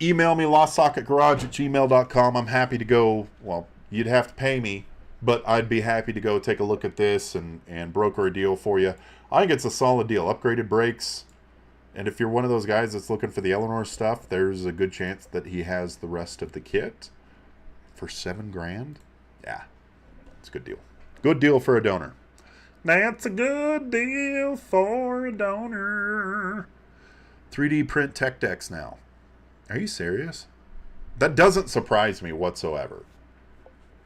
Email me, LostSocketGarage@gmail.com. I'm happy to go. Well, you'd have to pay me, but I'd be happy to go take a look at this and broker a deal for you. I think it's a solid deal. Upgraded brakes. And if you're one of those guys that's looking for the Eleanor stuff, there's a good chance that he has the rest of the kit for $7,000. Yeah, it's a good deal. Good deal for a donor. That's a good deal for a donor. 3D print tech decks now. Are you serious? That doesn't surprise me whatsoever.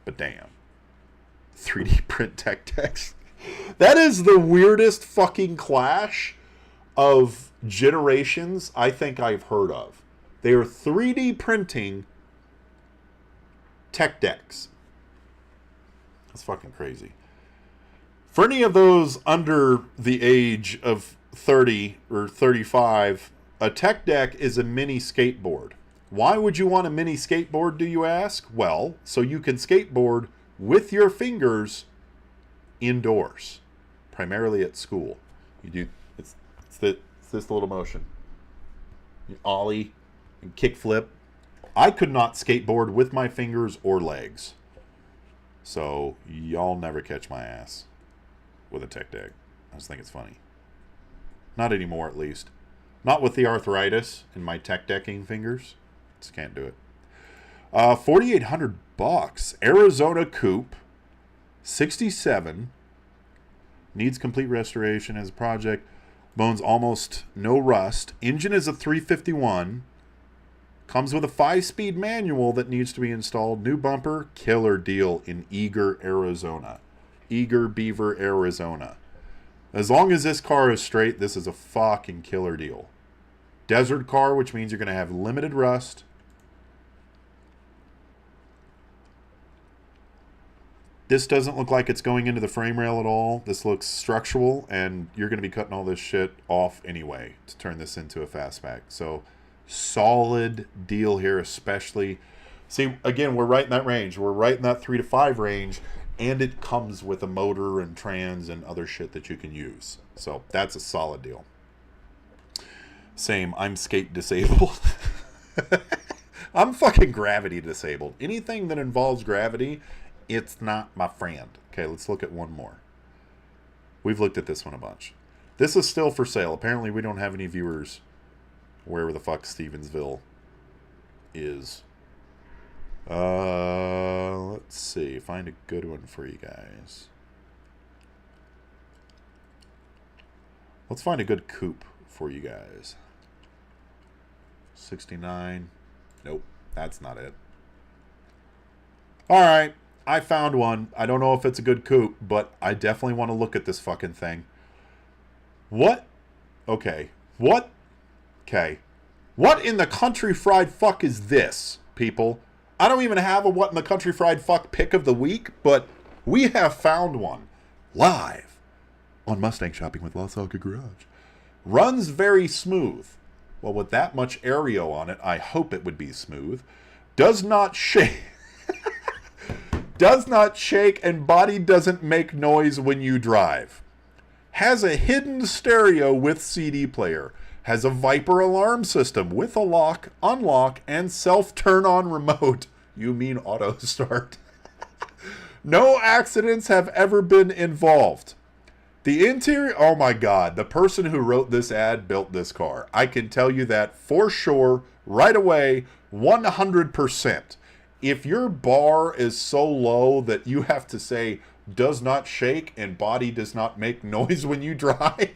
But damn. 3D print tech decks. That is the weirdest fucking clash of generations I think I've heard of. They are 3D printing tech decks. That's fucking crazy. For any of those under the age of 30 or 35, a tech deck is a mini skateboard. Why would you want a mini skateboard, do you ask? Well, so you can skateboard with your fingers indoors, primarily at school. You do it's this little motion. You ollie and kick flip. I could not skateboard with my fingers or legs. So y'all never catch my ass with a tech deck. I just think it's funny. Not anymore, at least. Not with the arthritis in my tech decking fingers. Just can't do it. $4,800. Arizona Coupe. 67. Needs complete restoration as a project. Bones almost no rust. Engine is a 351. Comes with a 5-speed manual that needs to be installed. New bumper. Killer deal in Eager, Arizona. Eager Beaver, Arizona. As long as this car is straight, this is a fucking killer deal. Desert car, which means you're going to have limited rust. This doesn't look like it's going into the frame rail at all. This looks structural, and you're going to be cutting all this shit off anyway to turn this into a fastback. So, solid deal here, especially. See, again, we're right in that range. We're right in that 3 to 5 range, and it comes with a motor and trans and other shit that you can use. So, that's a solid deal. Same, I'm skate disabled. I'm fucking gravity disabled. Anything that involves gravity, it's not my friend. Okay, let's look at one more. We've looked at this one a bunch. This is still for sale. Apparently we don't have any viewers wherever the fuck Stevensville is. Let's see. Find a good one for you guys. Let's find a good coupe for you guys. 69. Nope, that's not it. Alright, I found one. I don't know if it's a good coupe, but I definitely want to look at this fucking thing. What? Okay. What? Okay. What in the country fried fuck is this, people? I don't even have a what in the country fried fuck pick of the week, but we have found one. Live on Mustang Shopping with LostSocketGarage. Runs very smooth. Well, with that much aereo on it, I hope it would be smooth. Does not shake. Does not shake, and body doesn't make noise when you drive. Has a hidden stereo with CD player. Has a Viper alarm system with a lock, unlock, and self-turn-on remote. You mean auto start. No accidents have ever been involved. The interior, oh my God, the person who wrote this ad built this car. I can tell you that for sure, right away, 100%. If your bar is so low that you have to say, does not shake and body does not make noise when you drive.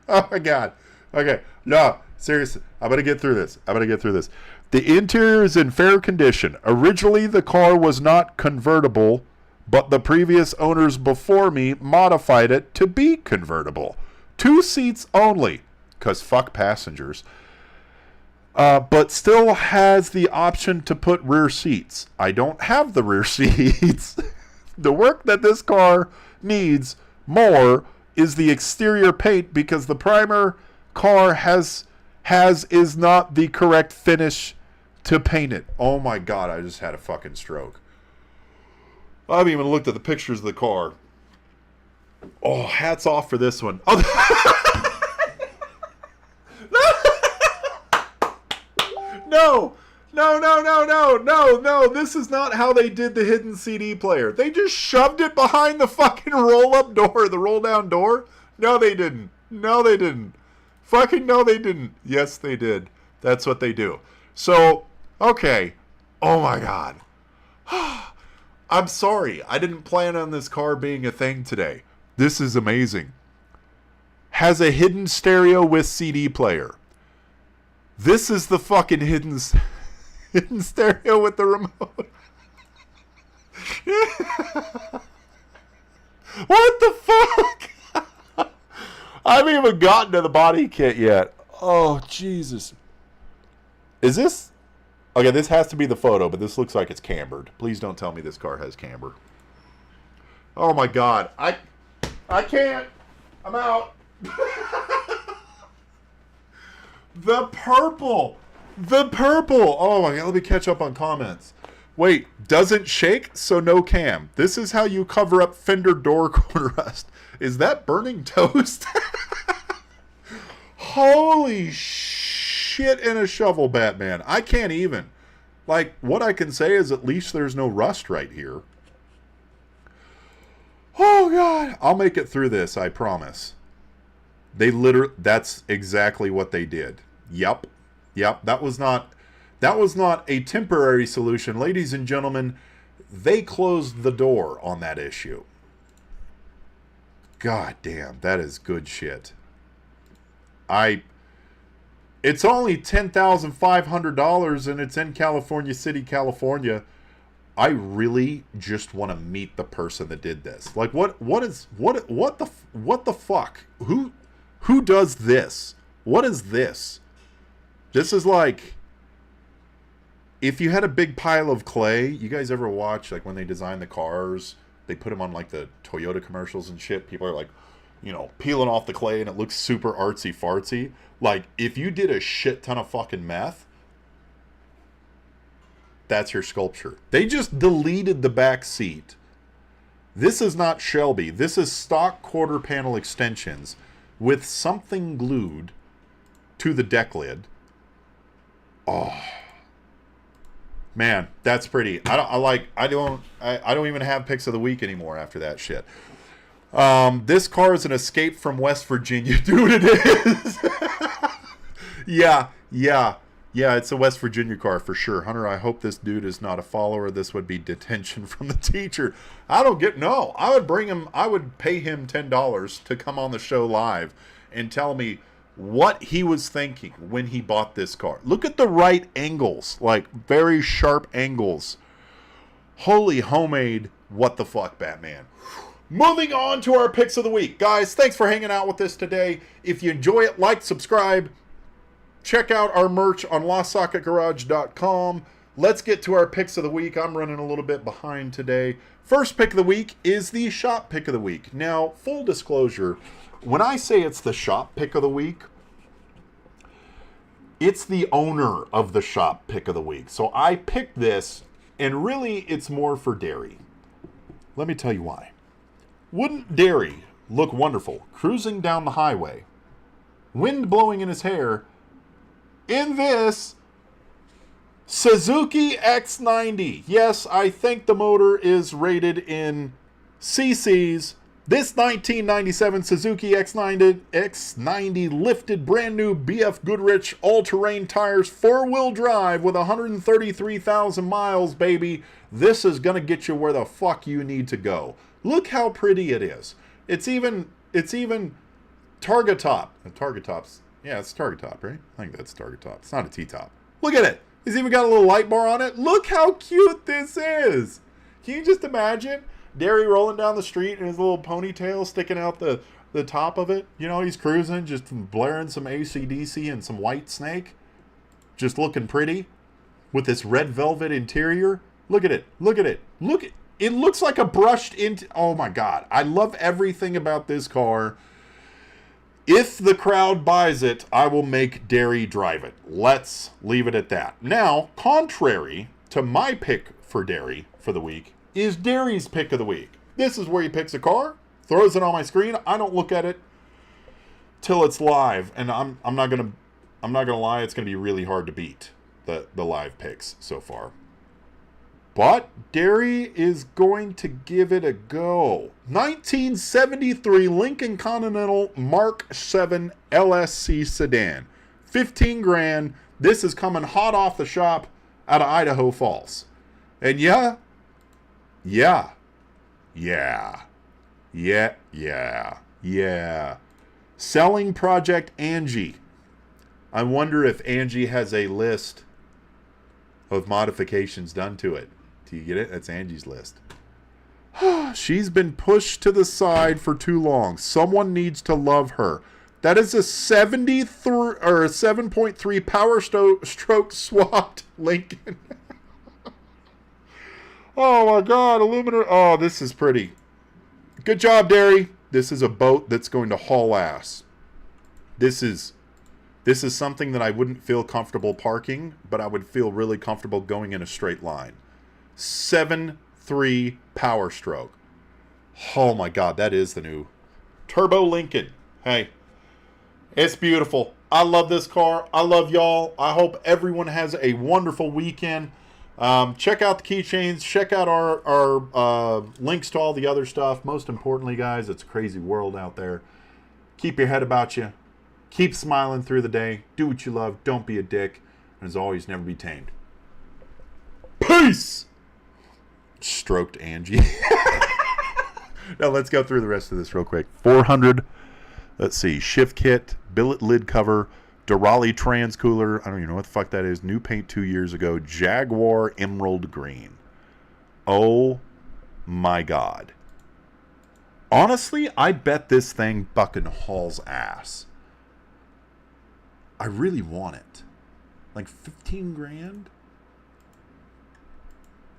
Oh my God. Okay, no, seriously, I'm going to get through this. The interior is in fair condition. Originally, the car was not convertible, but the previous owners before me modified it to be convertible. 2 seats only, because fuck passengers. But still has the option to put rear seats. I don't have the rear seats. The work that this car needs more is the exterior paint, because the primer car has is not the correct finish to paint it. Oh my God, I just had a fucking stroke. I haven't even looked at the pictures of the car. Oh, hats off for this one. Oh, no. No. This is not how they did the hidden CD player. They just shoved it behind the fucking roll-up door, the roll-down door. No, they didn't. Fucking no, they didn't. Yes, they did. That's what they do. So, okay. Oh, my God. I'm sorry. I didn't plan on this car being a thing today. This is amazing. Has a hidden stereo with CD player. This is the fucking hidden stereo with the remote. What the fuck? I haven't even gotten to the body kit yet. Oh, Jesus. Is this... Okay, this has to be the photo, but this looks like it's cambered. Please don't tell me this car has camber. Oh, my God. I can't. I'm out. The purple. Oh, my God. Let me catch up on comments. Wait, doesn't shake, so no cam. This is how you cover up fender door corner rust. Is that burning toast? Holy shit in a shovel, Batman. I can't even. Like, what I can say is at least there's no rust right here. Oh, God. I'll make it through this, I promise. That's exactly what they did. Yep. That was not a temporary solution. Ladies and gentlemen, they closed the door on that issue. God damn, that is good shit. It's only $10,500 and it's in California City, California. I really just want to meet the person that did this. Like, what the fuck? Who does this? What is this? This is like, if you had a big pile of clay, you guys ever watch, like, when they design the cars, they put them on, like, the Toyota commercials and shit. People are, like, you know, peeling off the clay and it looks super artsy-fartsy. Like, if you did a shit ton of fucking meth, that's your sculpture. They just deleted the back seat. This is not Shelby. This is stock quarter panel extensions with something glued to the deck lid. Oh, man, that's pretty. I don't even have picks of the week anymore after that shit. This car is an escape from West Virginia. Dude, it is. Yeah, it's a West Virginia car for sure. Hunter, I hope this dude is not a follower. This would be detention from the teacher. I would pay him $10 to come on the show live and tell me what he was thinking when he bought this car. Look at the right angles, like very sharp angles. Holy homemade, what the fuck, Batman. Moving on to our picks of the week. Guys, thanks for hanging out with us today. If you enjoy it, like, subscribe. Check out our merch on LostSocketGarage.com. Let's get to our picks of the week. I'm running a little bit behind today. First pick of the week is the shop pick of the week. Now, full disclosure, when I say it's the shop pick of the week, it's the owner of the shop pick of the week. So I picked this, and really it's more for Derry. Let me tell you why. Wouldn't Derry look wonderful cruising down the highway, wind blowing in his hair, in this Suzuki X90? Yes, I think the motor is rated in cc's. This 1997 Suzuki X90 lifted brand new BF Goodrich all-terrain tires, 4-wheel drive with 133,000 miles, baby. This is going to get you where the fuck you need to go. Look how pretty it is. It's even Targa Top. Targa Top's, yeah, it's Targa Top, right? I think that's Targa Top. It's not a T-top. Look at it. It's even got a little light bar on it. Look how cute this is. Can you just imagine Derry rolling down the street and his little ponytail sticking out the top of it? You know, he's cruising, just blaring some AC/DC and some White Snake. Just looking pretty with this red velvet interior. Look at it. Look at it. Look at it. It looks like a brushed into... Oh, my God. I love everything about this car. If the crowd buys it, I will make Derry drive it. Let's leave it at that. Now, contrary to my pick for Derry for the week, is Derry's pick of the week. This is where he picks a car, throws it on my screen. I don't look at it till it's live, and I'm not gonna lie, it's gonna be really hard to beat the live picks so far. But Derry is going to give it a go. 1973 Lincoln Continental Mark 7 LSC sedan. 15 grand. This is coming hot off the shop out of Idaho Falls. And yeah. Selling Project Angie. I wonder if Angie has a list of modifications done to it. Do you get it? That's Angie's list. She's been pushed to the side for too long. Someone needs to love her. That is a 73 or a 7.3 Power Stroke swapped Lincoln. Oh my God, aluminum. Oh, this is pretty. Good job, Derry. This is a boat that's going to haul ass. This is something that I wouldn't feel comfortable parking, but I would feel really comfortable going in a straight line. 7.3 Power Stroke. Oh my God, that is the new Turbo Lincoln. Hey, it's beautiful. I love this car. I love y'all. I hope everyone has a wonderful weekend. Check out the keychains. Check out our links to all the other stuff. Most importantly, guys, it's a crazy world out there. Keep your head about you. Keep smiling through the day. Do what you love. Don't be a dick. And as always, never be tamed. Peace! Stroked Angie. Now let's go through the rest of this real quick. 400. Let's see. Shift kit. Billet lid cover. Durali trans cooler. I don't even know what the fuck that is. New paint 2 years ago. Jaguar Emerald Green. Oh my God. Honestly, I bet this thing fucking hauls ass. I really want it. Like 15 grand?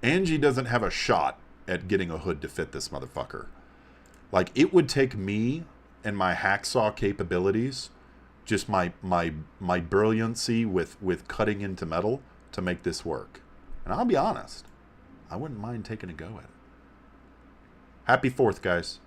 Angie doesn't have a shot at getting a hood to fit this motherfucker. Like, it would take me and my hacksaw capabilities, just my brilliancy with cutting into metal to make this work. And I'll be honest, I wouldn't mind taking a go at it. Happy 4th, guys.